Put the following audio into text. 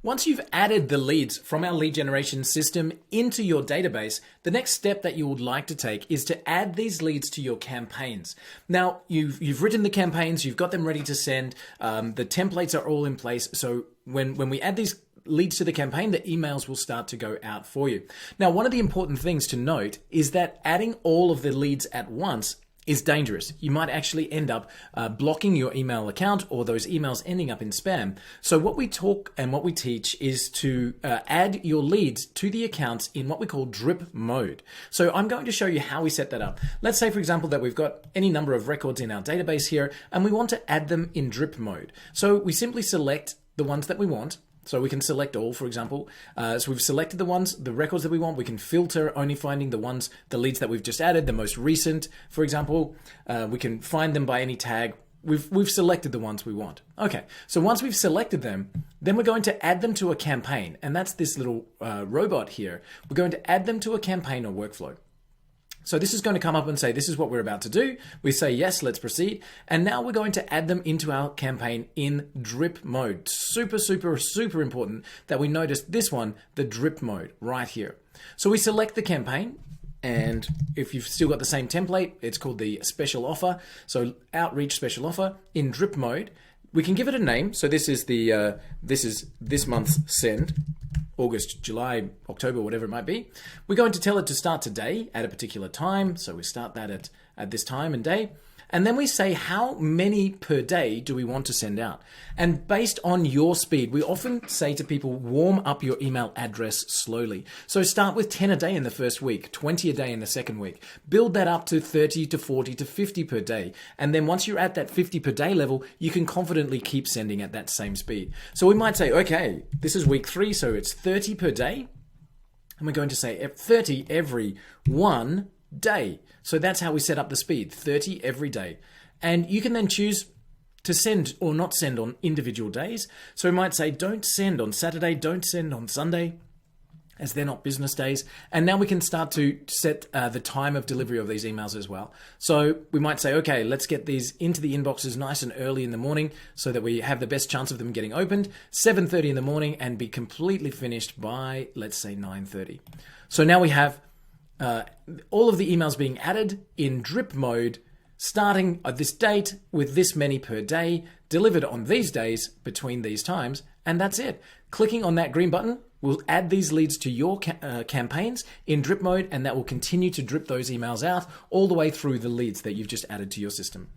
Once you've added the leads from our lead generation system into your database, the next step that you would like to take is to add these leads to your campaigns. Now, you've written the campaigns, you've got them ready to send, the templates are all in place. So when we add these leads to the campaign, the emails will start to go out for you. Now, one of the important things to note is that adding all of the leads at once is dangerous. You might actually end up blocking your email account or those emails ending up in spam. So what we talk and what we teach is to add your leads to the accounts in what we call drip mode. So I'm going to show you how we set that up. Let's say, for example, that we've got any number of records in our database here and we want to add them in drip mode. So we simply select the ones that we want. So we can select all, for example. So we've selected the records that we want. We can filter, only finding the leads that we've just added, the most recent, for example. We can find them by any tag. We've selected the ones we want. Okay, so once we've selected them, then we're going to add them to a campaign. And that's this little robot here. We're going to add them to a campaign or workflow. So this is going to come up and say, this is what we're about to do. We say, yes, let's proceed. And now we're going to add them into our campaign in drip mode. Super, super, super important that we notice this one, the drip mode right here. So we select the campaign. And if you've still got the same template, it's called the special offer. So outreach special offer in drip mode. We can give it a name. So this is this month's send. August, July, October, whatever it might be. We're going to tell it to start today at a particular time. So we start that at this time and day. And then we say how many per day do we want to send out. And based on your speed, we often say to people, warm up your email address slowly. So start with 10 a day in the first week, 20 a day in the second week. Build that up to 30 to 40 to 50 per day. And then once you're at that 50 per day level, you can confidently keep sending at that same speed. So we might say, okay, this is week 3, so it's 30 per day. And we're going to say 30 every 1 day. So that's how we set up the speed, 30 every day. And you can then choose to send or not send on individual days. So we might say, don't send on Saturday, don't send on Sunday, as they're not business days. And now we can start to set the time of delivery of these emails as well. So we might say, okay, let's get these into the inboxes nice and early in the morning so that we have the best chance of them getting opened, 7:30 in the morning, and be completely finished by, let's say, 9:30. So now we have all of the emails being added in drip mode, starting at this date with this many per day, delivered on these days between these times, and that's it. Clicking on that green button will add these leads to your campaigns in drip mode, and that will continue to drip those emails out all the way through the leads that you've just added to your system.